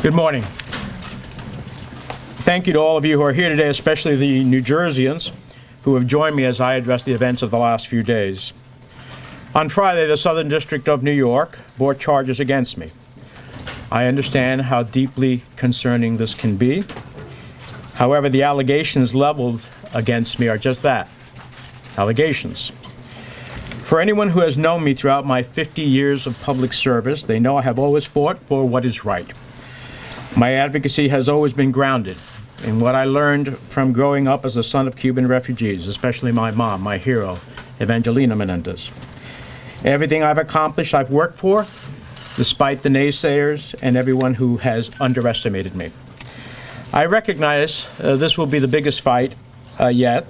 Good morning. Thank you to all of you who are here today, especially the New Jerseyans who have joined me as I address the events of the last few days. On Friday, the Southern District of New York brought charges against me. I understand how deeply concerning this can be. However, the allegations leveled against me are just that, allegations. For anyone who has known me throughout my 50 years of public service, they know I have always fought for what is right. My advocacy has always been grounded in what I learned from growing up as a son of Cuban refugees, especially my mom, my hero, Evangelina Menendez. Everything I've accomplished, I've worked for, despite the naysayers and everyone who has underestimated me. I recognize this will be the biggest fight yet,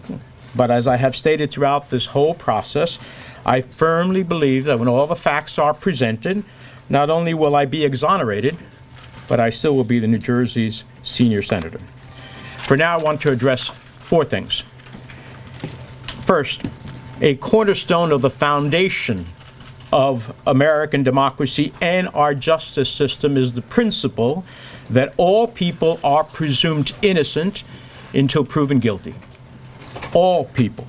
but as I have stated throughout this whole process, I firmly believe that when all the facts are presented, not only will I be exonerated, but I still will be the New Jersey's senior senator. For now, I want to address four things. First, a cornerstone of the foundation of American democracy and our justice system is the principle that all people are presumed innocent until proven guilty. All people.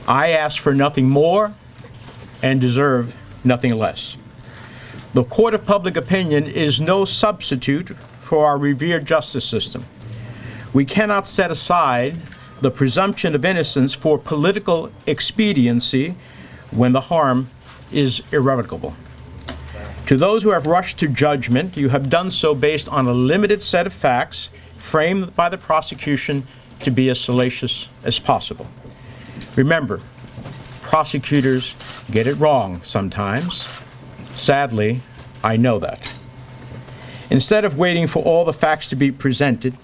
I ask for nothing more and deserve nothing less. The court of public opinion is no substitute for our revered justice system. We cannot set aside the presumption of innocence for political expediency when the harm is irrevocable. To those who have rushed to judgment, you have done so based on a limited set of facts framed by the prosecution to be as salacious as possible. Remember, prosecutors get it wrong sometimes. Sadly, I know that. Instead of waiting for all the facts to be presented,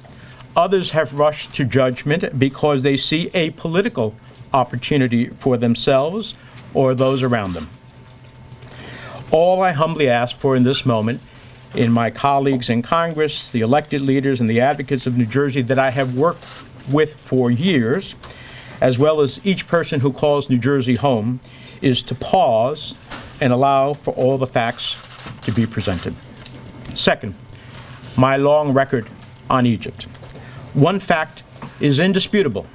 others have rushed to judgment because they see a political opportunity for themselves or those around them. All I humbly ask for in this moment, in my colleagues in Congress, the elected leaders, and the advocates of New Jersey that I have worked with for years, as well as each person who calls New Jersey home, is to pause and allow for all the facts to be presented. Second, my long record on Egypt. One fact is indisputable.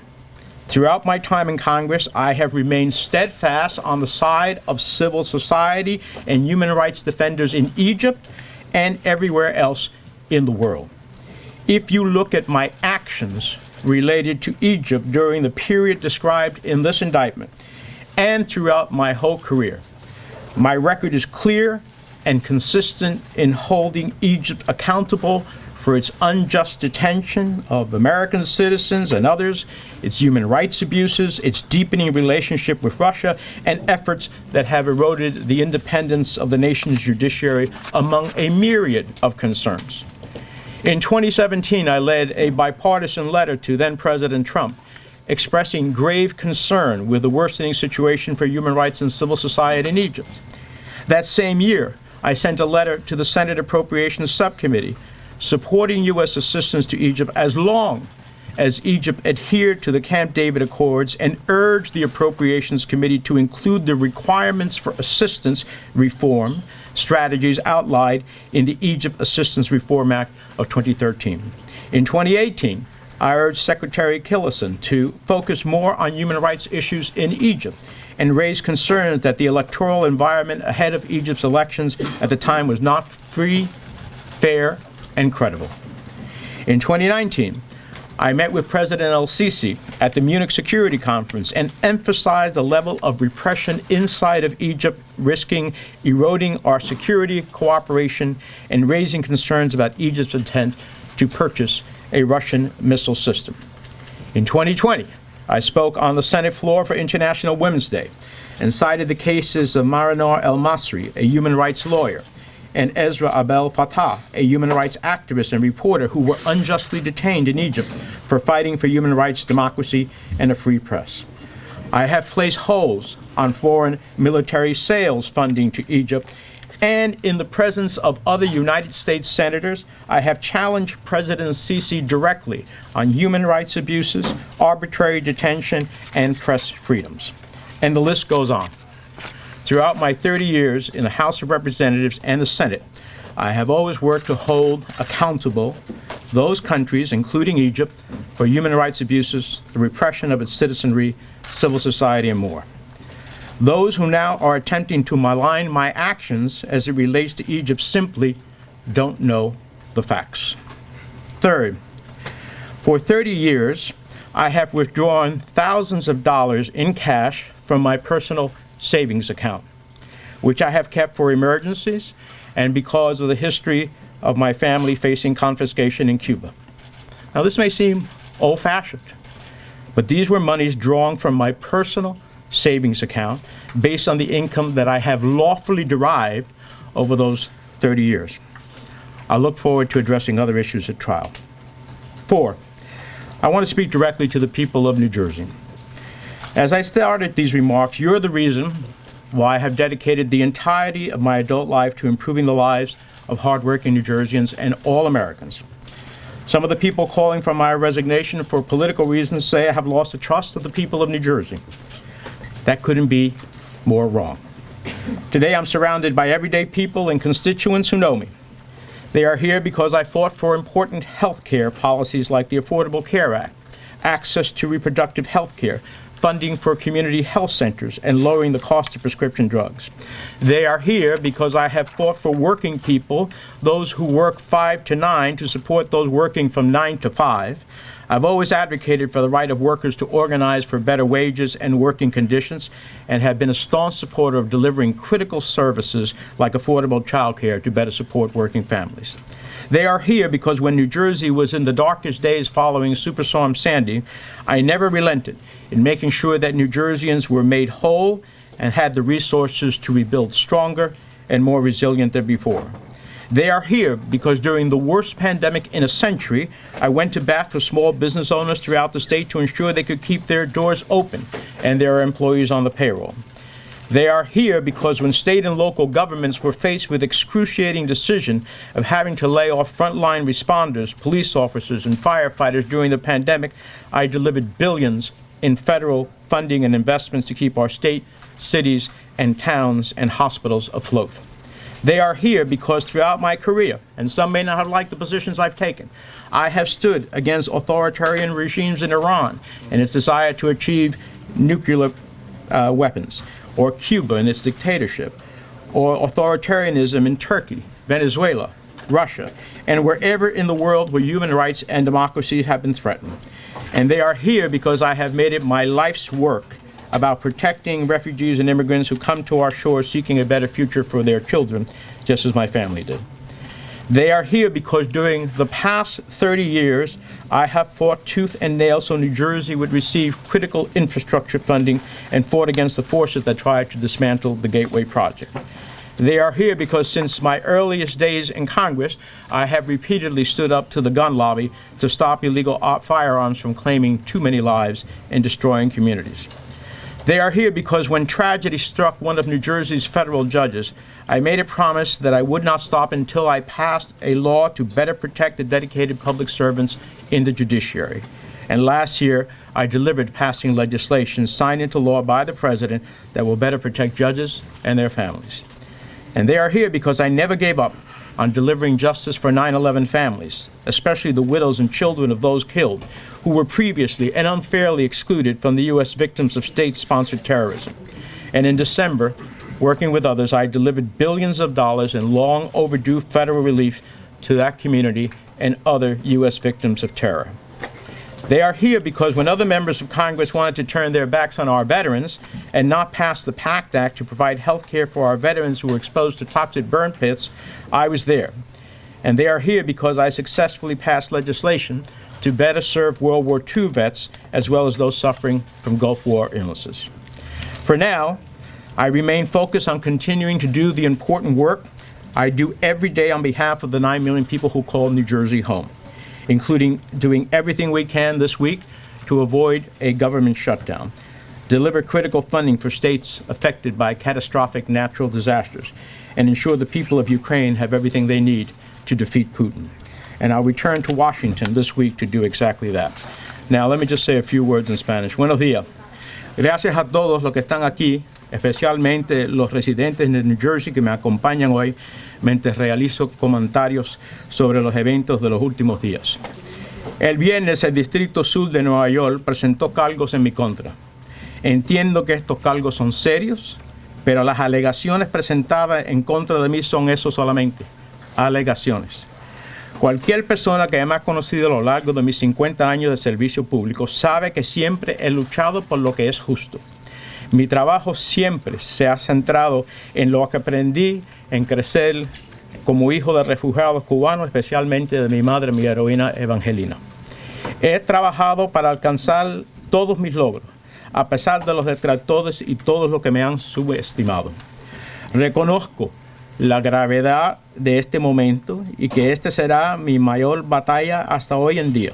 Throughout my time in Congress, I have remained steadfast on the side of civil society and human rights defenders in Egypt and everywhere else in the world. If you look at my actions related to Egypt during the period described in this indictment and throughout my whole career, my record is clear and consistent in holding Egypt accountable for its unjust detention of American citizens and others, its human rights abuses, its deepening relationship with Russia, and efforts that have eroded the independence of the nation's judiciary, among a myriad of concerns. In 2017, I led a bipartisan letter to then-President Trump expressing grave concern with the worsening situation for human rights and civil society in Egypt. That same year, I sent a letter to the Senate Appropriations Subcommittee supporting U.S. assistance to Egypt as long as Egypt adhered to the Camp David Accords and urged the Appropriations Committee to include the requirements for assistance reform strategies outlined in the Egypt Assistance Reform Act of 2013. In 2018, I urged Secretary Tillerson to focus more on human rights issues in Egypt and raise concerns that the electoral environment ahead of Egypt's elections at the time was not free, fair, and credible. In 2019, I met with President el-Sisi at the Munich Security Conference and emphasized the level of repression inside of Egypt, risking eroding our security cooperation and raising concerns about Egypt's intent to purchase a Russian missile system. In 2020, I spoke on the Senate floor for International Women's Day and cited the cases of Marinor El-Masri, a human rights lawyer, and Ezra Abdel Fattah, a human rights activist and reporter who were unjustly detained in Egypt for fighting for human rights, democracy, and a free press. I have placed holds on foreign military sales funding to Egypt, and in the presence of other United States senators, I have challenged President Sisi directly on human rights abuses, arbitrary detention, and press freedoms. And the list goes on. Throughout my 30 years in the House of Representatives and the Senate, I have always worked to hold accountable those countries, including Egypt, for human rights abuses, the repression of its citizenry, civil society, and more. Those who now are attempting to malign my actions as it relates to Egypt simply don't know the facts. Third, for 30 years, I have withdrawn thousands of dollars in cash from my personal savings account, which I have kept for emergencies and because of the history of my family facing confiscation in Cuba. Now, this may seem old-fashioned, but these were monies drawn from my personal savings account based on the income that I have lawfully derived over those 30 years. I look forward to addressing other issues at trial. 4, I want to speak directly to the people of New Jersey. As I started these remarks, you're the reason why I have dedicated the entirety of my adult life to improving the lives of hardworking New Jerseyans and all Americans. Some of the people calling for my resignation for political reasons say I have lost the trust of the people of New Jersey. That couldn't be more wrong. Today I'm surrounded by everyday people and constituents who know me. They are here because I fought for important health care policies like the Affordable Care Act, access to reproductive health care, funding for community health centers, and lowering the cost of prescription drugs. They are here because I have fought for working people, those who work 5 to 9, to support those working from 9 to 5. I've always advocated for the right of workers to organize for better wages and working conditions, and have been a staunch supporter of delivering critical services like affordable child care to better support working families. They are here because when New Jersey was in the darkest days following Superstorm Sandy, I never relented in making sure that New Jerseyans were made whole and had the resources to rebuild stronger and more resilient than before. They are here because during the worst pandemic in a century, I went to bat for small business owners throughout the state to ensure they could keep their doors open and their employees on the payroll. They are here because when state and local governments were faced with excruciating decision of having to lay off frontline responders, police officers, and firefighters during the pandemic, I delivered billions in federal funding and investments to keep our state, cities, and towns and hospitals afloat. They are here because throughout my career, and some may not have liked the positions I've taken, I have stood against authoritarian regimes in Iran and its desire to achieve nuclear weapons, or Cuba and its dictatorship, or authoritarianism in Turkey, Venezuela, Russia, and wherever in the world where human rights and democracy have been threatened. And they are here because I have made it my life's work about protecting refugees and immigrants who come to our shores seeking a better future for their children, just as my family did. They are here because during the past 30 years, I have fought tooth and nail so New Jersey would receive critical infrastructure funding and fought against the forces that tried to dismantle the Gateway Project. They are here because since my earliest days in Congress, I have repeatedly stood up to the gun lobby to stop illegal firearms from claiming too many lives and destroying communities. They are here because when tragedy struck one of New Jersey's federal judges, I made a promise that I would not stop until I passed a law to better protect the dedicated public servants in the judiciary. And last year, I delivered passing legislation signed into law by the President that will better protect judges and their families. And they are here because I never gave up on delivering justice for 9/11 families, especially the widows and children of those killed who were previously and unfairly excluded from the U.S. victims of state-sponsored terrorism. And in December, working with others, I delivered billions of dollars in long overdue federal relief to that community and other U.S. victims of terror. They are here because when other members of Congress wanted to turn their backs on our veterans and not pass the PACT Act to provide health care for our veterans who were exposed to toxic burn pits, I was there. And they are here because I successfully passed legislation to better serve World War II vets as well as those suffering from Gulf War illnesses. For now, I remain focused on continuing to do the important work I do every day on behalf of the 9 million people who call New Jersey home, including doing everything we can this week to avoid a government shutdown, deliver critical funding for states affected by catastrophic natural disasters, and ensure the people of Ukraine have everything they need to defeat Putin. And I'll return to Washington this week to do exactly that. Now, let me just say a few words in Spanish. Buenos días. Gracias a todos los que están aquí especialmente los residentes de New Jersey que me acompañan hoy mientras realizo comentarios sobre los eventos de los últimos días. El viernes, el Distrito Sur de Nueva York presentó cargos en mi contra. Entiendo que estos cargos son serios, pero las alegaciones presentadas en contra de mí son eso solamente, alegaciones. Cualquier persona que me ha conocido a lo largo de mis 50 años de servicio público sabe que siempre he luchado por lo que es justo. Mi trabajo siempre se ha centrado en lo que aprendí en crecer como hijo de refugiados cubanos, especialmente de mi madre, mi heroína Evangelina. He trabajado para alcanzar todos mis logros, a pesar de los detractores y todos los que me han subestimado. Reconozco la gravedad de este momento y que este será mi mayor batalla hasta hoy en día.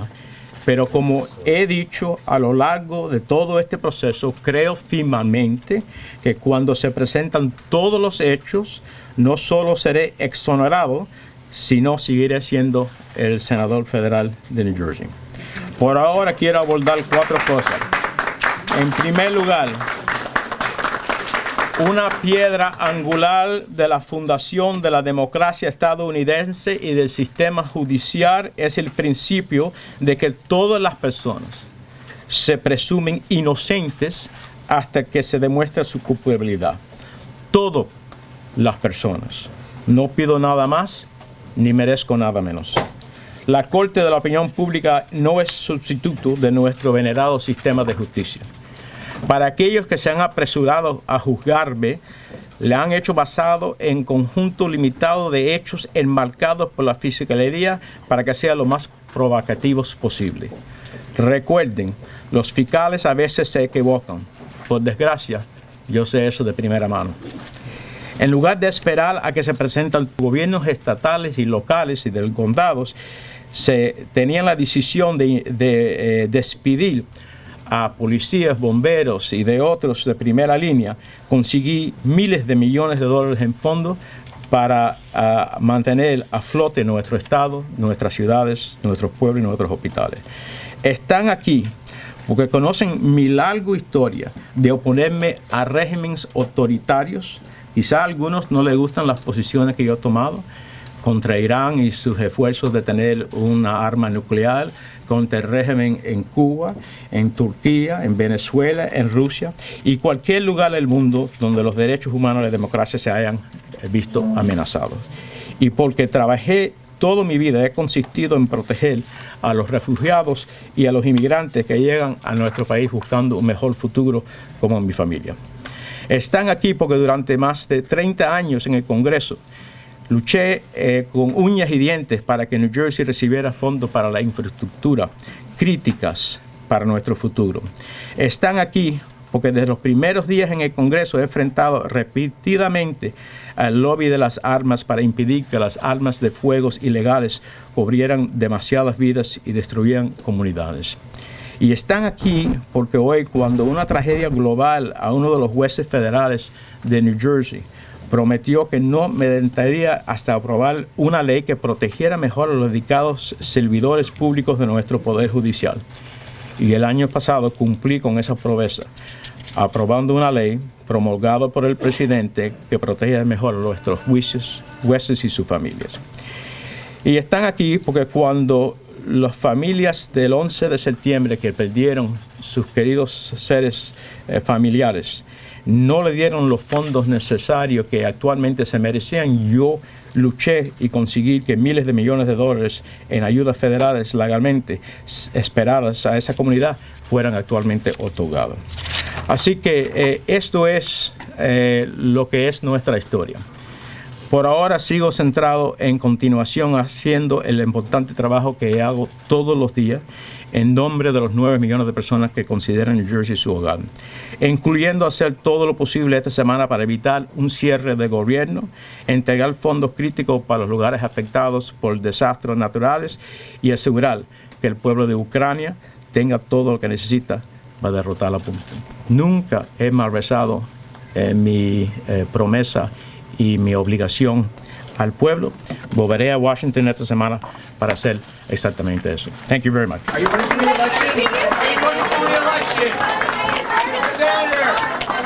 Pero como he dicho a lo largo de todo este proceso, creo firmemente que cuando se presentan todos los hechos, no solo seré exonerado, sino seguiré siendo el senador federal de New Jersey. Por ahora quiero abordar 4 cosas. En primer lugar, una piedra angular de la fundación de la democracia estadounidense y del sistema judicial es el principio de que todas las personas se presumen inocentes hasta que se demuestre su culpabilidad. Todas las personas. No pido nada más ni merezco nada menos. La Corte de la Opinión Pública no es sustituto de nuestro venerado sistema de justicia. Para aquellos que se han apresurado a juzgarme, le han hecho basado en conjunto limitado de hechos enmarcados por la fiscalía para que sea lo más provocativos posible. Recuerden, los fiscales a veces se equivocan. Por desgracia, yo sé eso de primera mano. En lugar de esperar a que se presenten gobiernos estatales y locales y de condados, se tenían la decisión de despedir a policías, bomberos y de otros de primera línea, conseguí miles de millones de dólares en fondos para mantener a flote nuestro estado, nuestras ciudades, nuestros pueblos y nuestros hospitales. Están aquí porque conocen mi larga historia de oponerme a regímenes autoritarios. Quizá a algunos no les gustan las posiciones que yo he tomado contra Irán y sus esfuerzos de tener una arma nuclear, contra el régimen en Cuba, en Turquía, en Venezuela, en Rusia y cualquier lugar del mundo donde los derechos humanos y la democracia se hayan visto amenazados. Y porque trabajé toda mi vida, he consistido en proteger a los refugiados y a los inmigrantes que llegan a nuestro país buscando un mejor futuro como mi familia. Están aquí porque durante más de 30 años en el Congreso luché con uñas y dientes para que New Jersey recibiera fondos para la infraestructura críticas para nuestro futuro. Están aquí porque desde los primeros días en el Congreso he enfrentado repetidamente al lobby de las armas para impedir que las armas de fuego ilegales cubrieran demasiadas vidas y destruyeran comunidades. Y están aquí porque hoy, cuando una tragedia global a uno de los jueces federales de New Jersey prometió que no me detendría hasta aprobar una ley que protegiera mejor a los dedicados servidores públicos de nuestro Poder Judicial. Y el año pasado cumplí con esa promesa, aprobando una ley promulgada por el presidente que protege mejor a nuestros jueces y sus familias. Y están aquí porque cuando las familias del 11 de septiembre que perdieron sus queridos seres familiares no le dieron los fondos necesarios que actualmente se merecían, yo luché y conseguí que miles de millones de dólares en ayudas federales legalmente esperadas a esa comunidad fueran actualmente otorgados. Así que esto es lo que es nuestra historia. Por ahora sigo centrado en continuación haciendo el importante trabajo que hago todos los días en nombre de los 9 millones de personas que consideran New Jersey su hogar, incluyendo hacer todo lo posible esta semana para evitar un cierre de gobierno, entregar fondos críticos para los lugares afectados por desastres naturales y asegurar que el pueblo de Ucrania tenga todo lo que necesita para derrotar a Putin. Nunca he malversado mi promesa y mi obligación al pueblo. Volveré a Washington esta semana para hacer exactamente eso. Thank you very much. Are you ready for the election? Are you ready for the election? Senator!